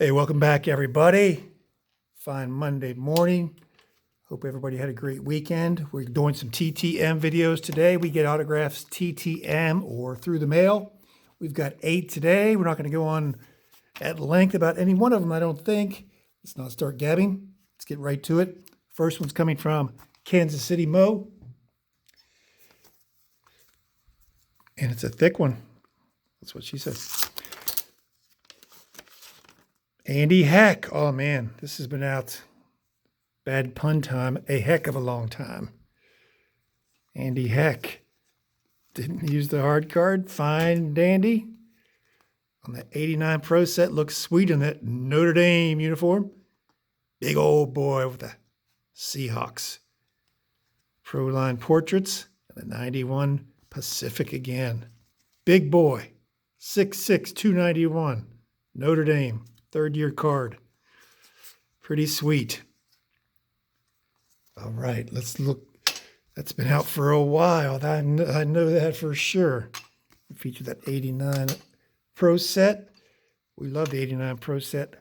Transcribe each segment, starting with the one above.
Hey, welcome back, everybody. Fine Monday morning. Hope everybody had a great weekend. We're doing some TTM videos today. We get autographs TTM or through the mail. We've got 8 today. We're not going to go on at length about any one of them, I don't think. Let's not start gabbing. Let's get right to it. First one's coming from Kansas City Mo. And it's a thick one. That's what she said. Andy Heck. Oh, man, this has been out. Bad pun time. A heck of a long time. Andy Heck. Didn't use the hard card. Fine dandy. On the 89 Pro set. Looks sweet in that Notre Dame uniform. Big old boy with the Seahawks. Pro line portraits. And the 91 Pacific again. Big boy. 6'6", 291. Notre Dame. Third-year card. Pretty sweet. All right, let's look. That's been out for a while. I know that for sure. We featured that 89 Pro set. We love the 89 Pro set.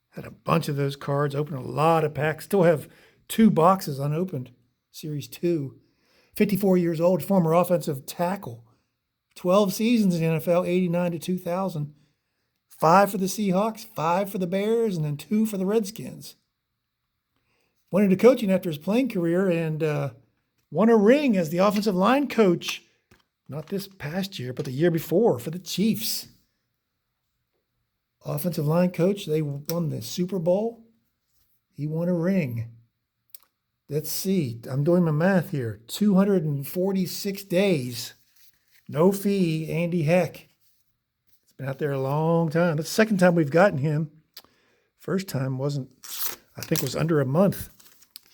Had a bunch of those cards. Opened a lot of packs. Still have 2 boxes unopened. Series 2. 54 years old, former offensive tackle. 12 seasons in the NFL, 89 to 2000. 5 for the Seahawks, 5 for the Bears, and then 2 for the Redskins. Went into coaching after his playing career and won a ring as the offensive line coach. Not this past year, but the year before for the Chiefs. Offensive line coach, they won the Super Bowl. He won a ring. Let's see, I'm doing my math here. 246 days. No fee, Andy Heck. Been out there a long time. That's the second time we've gotten him. First time wasn't, I think was under a month.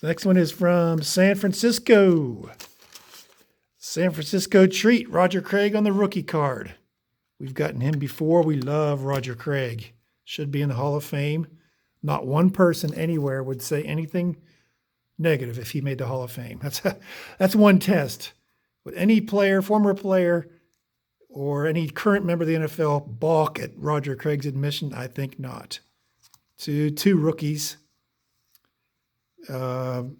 The next one is from San Francisco. San Francisco treat. Roger Craig on the rookie card. We've gotten him before. We love Roger Craig. Should be in the Hall of Fame. Not one person anywhere would say anything negative if he made the Hall of Fame. That's one test. Would any player, former player, or any current member of the NFL balk at Roger Craig's admission? I think not. Two rookies. Let's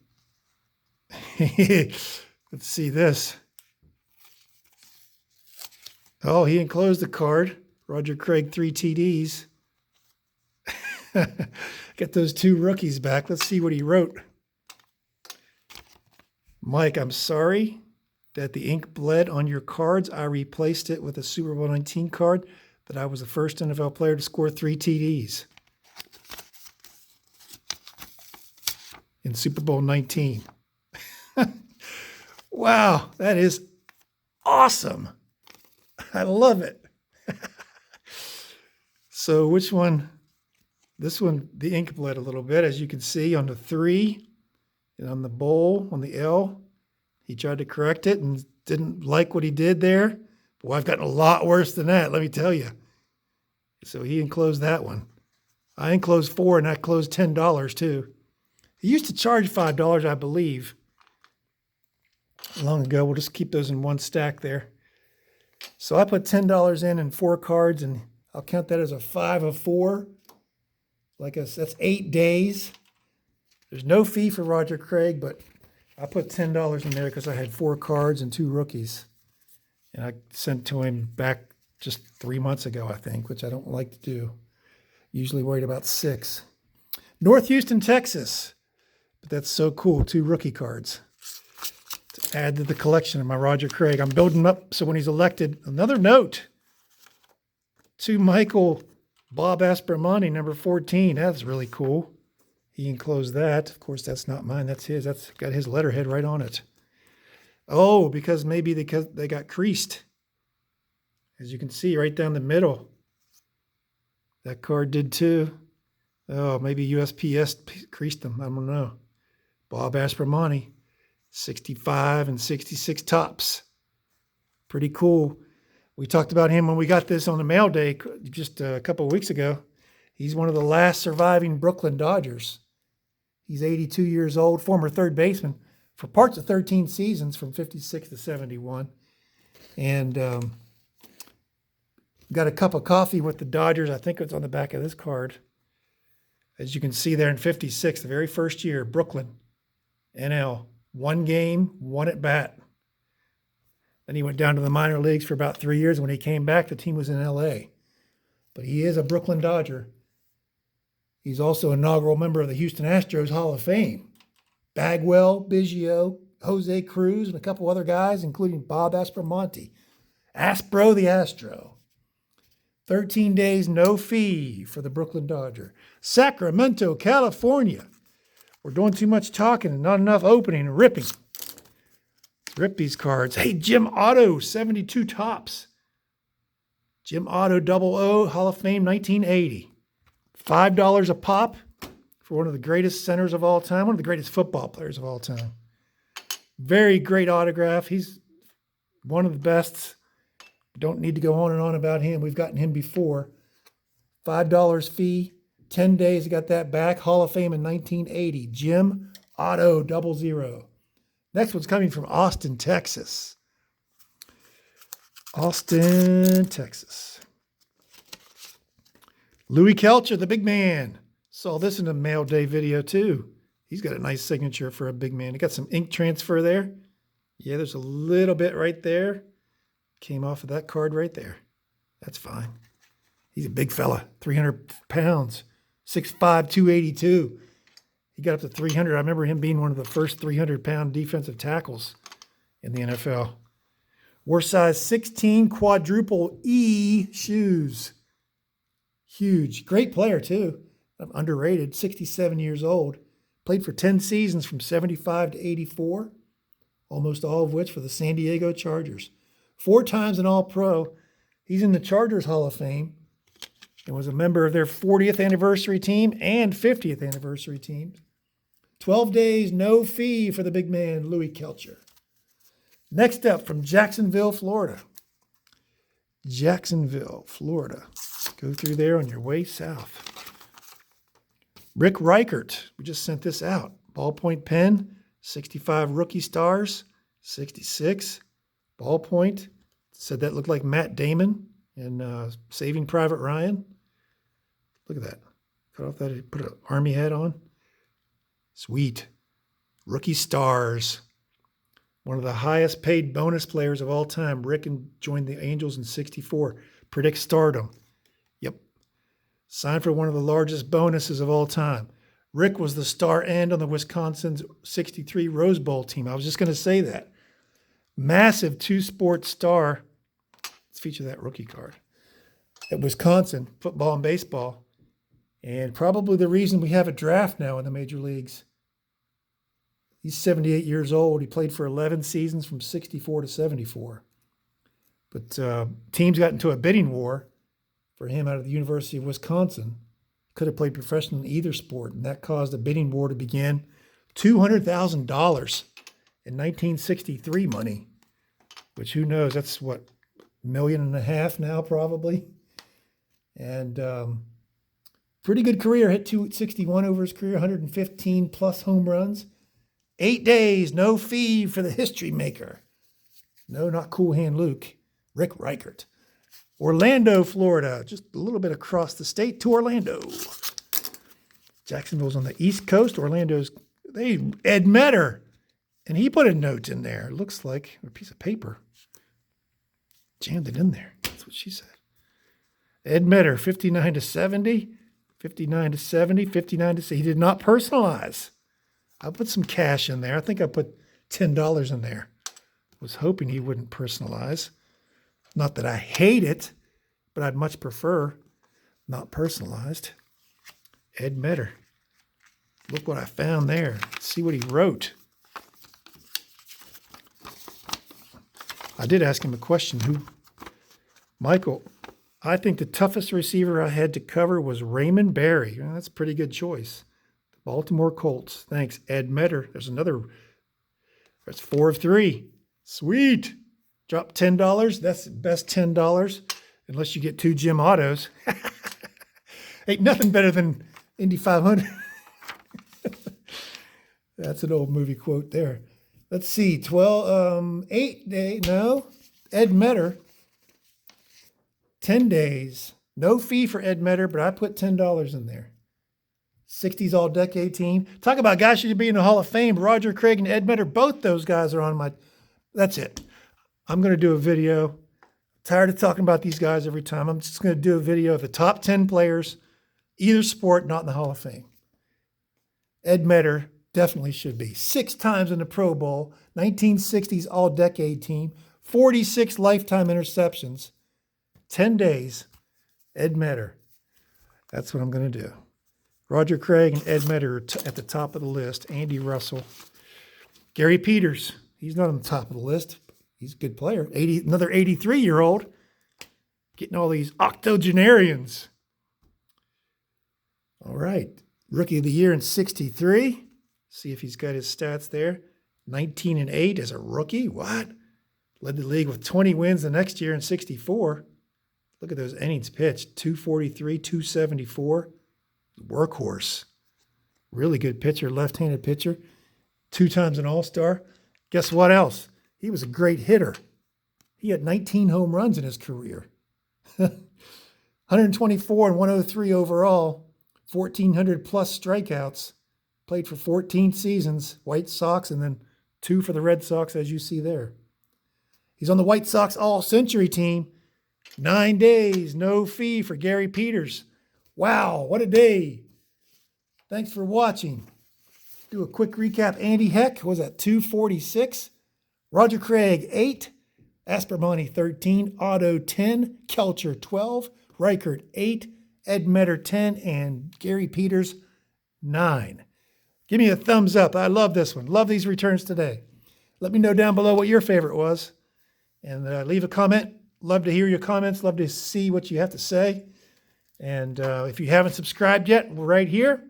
see this. Oh, he enclosed the card. Roger Craig, 3 TDs. Get those 2 rookies back. Let's see what he wrote. Mike, I'm sorry that the ink bled on your cards. I replaced it with a Super Bowl 19 card that I was the first NFL player to score 3 TDs in Super Bowl 19. Wow, that is awesome. I love it. So which one? This one, the ink bled a little bit, as you can see on the 3 and on the bowl, on the L. He tried to correct it and didn't like what he did there. Boy, I've gotten a lot worse than that, let me tell you. So he enclosed that one. I enclosed 4 and I closed $10 too. He used to charge $5, I believe. Long ago, we'll just keep those in one stack there. So I put $10 in and 4 cards, and I'll count that as a 5 of 4. That's 8 days. There's no fee for Roger Craig, but I put $10 in there because I had 4 cards and 2 rookies. And I sent to him back just 3 months ago, I think, which I don't like to do. Usually worried about 6. North Houston, Texas. But that's so cool, 2 rookie cards to add to the collection of my Roger Craig. I'm building him up so when he's elected. Another note to Michael Bob Aspromonte, number 14. That's really cool. He enclosed that. Of course, that's not mine. That's his. That's got his letterhead right on it. Oh, because maybe they got creased. As you can see right down the middle. That card did too. Oh, maybe USPS creased them. I don't know. Bob Aspromonte, 65 and 66 tops. Pretty cool. We talked about him when we got this on the mail day just a couple of weeks ago. He's one of the last surviving Brooklyn Dodgers. He's 82 years old, former third baseman for parts of 13 seasons from 56 to 71. And Got a cup of coffee with the Dodgers. I think it's on the back of this card. As you can see there in 56, the very first year, Brooklyn, NL. 1 game, 1 at bat. Then he went down to the minor leagues for about 3 years. When he came back, the team was in LA. But he is a Brooklyn Dodger. He's also an inaugural member of the Houston Astros Hall of Fame. Bagwell, Biggio, Jose Cruz, and a couple other guys, including Bob Aspromonte. Aspro the Astro. 13 days, no fee for the Brooklyn Dodger. Sacramento, California. We're doing too much talking and not enough opening and ripping. Let's rip these cards. Hey, Jim Otto, 72 tops. Jim Otto, 00, Hall of Fame, 1980. $5 a pop for one of the greatest centers of all time, one of the greatest football players of all time. Very great autograph. He's one of the best. Don't need to go on and on about him. We've gotten him before. $5 fee, 10 days. Got that back. Hall of Fame in 1980. Jim Otto, 00. Next one's coming from Austin, Texas. Austin, Texas. Louie Kelcher, the big man. Saw this in a mail day video too. He's got a nice signature for a big man. He got some ink transfer there. Yeah, there's a little bit right there. Came off of that card right there. That's fine. He's a big fella, 300 pounds, 6'5", 282. He got up to 300. I remember him being one of the first 300-pound defensive tackles in the NFL. Wore size 16 quadruple E shoes. Huge. Great player, too. Underrated. 67 years old. Played for 10 seasons from 75 to 84, almost all of which for the San Diego Chargers. 4 times an All-Pro. He's in the Chargers Hall of Fame and was a member of their 40th anniversary team and 50th anniversary team. 12 days, no fee for the big man, Louie Kelcher. Next up, from Jacksonville, Florida. Jacksonville, Florida. Go through there on your way south. Rick Reichert. We just sent this out. Ballpoint pen, 65 rookie stars, 66. Ballpoint. Said that looked like Matt Damon in Saving Private Ryan. Look at that. Cut off that, put an army hat on. Sweet. Rookie stars. One of the highest paid bonus players of all time. Rick joined the Angels in 64. Predicts stardom. Yep. Signed for one of the largest bonuses of all time. Rick was the star end on the Wisconsin's 63 Rose Bowl team. I was just going to say that. Massive 2-sport star. Let's feature that rookie card. At Wisconsin, football and baseball. And probably the reason we have a draft now in the major leagues. He's 78 years old. He played for 11 seasons from 64 to 74. But teams got into a bidding war for him out of the University of Wisconsin. Could have played professional in either sport, and that caused a bidding war to begin. $200,000 in 1963 money, which who knows, that's what, $1.5 million now probably. And pretty good career, hit 261 over his career, 115 plus home runs. 8 days, no fee for the history maker. No, not Cool Hand Luke. Rick Reichert. Orlando, Florida. Just a little bit across the state to Orlando. Jacksonville's on the East Coast. Orlando's, Ed Meador. And he put a note in there. It looks like a piece of paper. Jammed it in there. That's what she said. Ed Meador, 59 to 70. 59 to 70. 59 to 70. He did not personalize. I put some cash in there. I think I put $10 in there. Was hoping he wouldn't personalize. Not that I hate it, but I'd much prefer not personalized. Ed Meador. Look what I found there. See what he wrote. I did ask him a question. Michael, I think the toughest receiver I had to cover was Raymond Berry. Well, that's a pretty good choice. Baltimore Colts. Thanks, Ed Meador. There's another. That's 4 of 3. Sweet. Drop $10. That's the best $10. Unless you get 2 Jim Ottos. Ain't nothing better than Indy 500. That's an old movie quote there. Let's see. 8 day. No. Ed Meador. 10 days. No fee for Ed Meador, but I put $10 in there. 60s all-decade team. Talk about guys should be in the Hall of Fame. Roger Craig and Ed Meador, both those guys are on my... That's it. I'm going to do a video. Tired of talking about these guys every time. I'm just going to do a video of the top 10 players, either sport, not in the Hall of Fame. Ed Meador definitely should be. 6 times in the Pro Bowl, 1960s all-decade team, 46 lifetime interceptions, 10 days, Ed Meador. That's what I'm going to do. Roger Craig and Ed Meador are at the top of the list. Andy Russell. Gary Peters. He's not on the top of the list. He's a good player. Another 83-year-old. Getting all these octogenarians. All right. Rookie of the year in 63. See if he's got his stats there. 19-8 as a rookie. What? Led the league with 20 wins the next year in 64. Look at those innings pitched. 243, 274. Workhorse. Really good pitcher, left-handed pitcher. 2 times an All-Star. Guess what else? He was a great hitter. He had 19 home runs in his career. 124 and 103 overall. 1,400 plus strikeouts. Played for 14 seasons. White Sox, and then 2 for the Red Sox, as you see there. He's on the White Sox All-Century team. 9 days, no fee for Gary Peters. Wow, what a day. Thanks for watching. Do a quick recap. Andy Heck was at 246. Roger Craig, 8. Aspromonte, 13. Otto, 10. Kelcher, 12. Reichert, 8. Ed Meador, 10. And Gary Peters, 9. Give me a thumbs up. I love this one. Love these returns today. Let me know down below what your favorite was. And leave a comment. Love to hear your comments. Love to see what you have to say. And if you haven't subscribed yet, we're right here.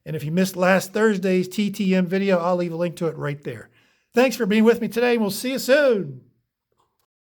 And if you missed last Thursday's TTM video, I'll leave a link to it right there. Thanks for being with me today, and we'll see you soon.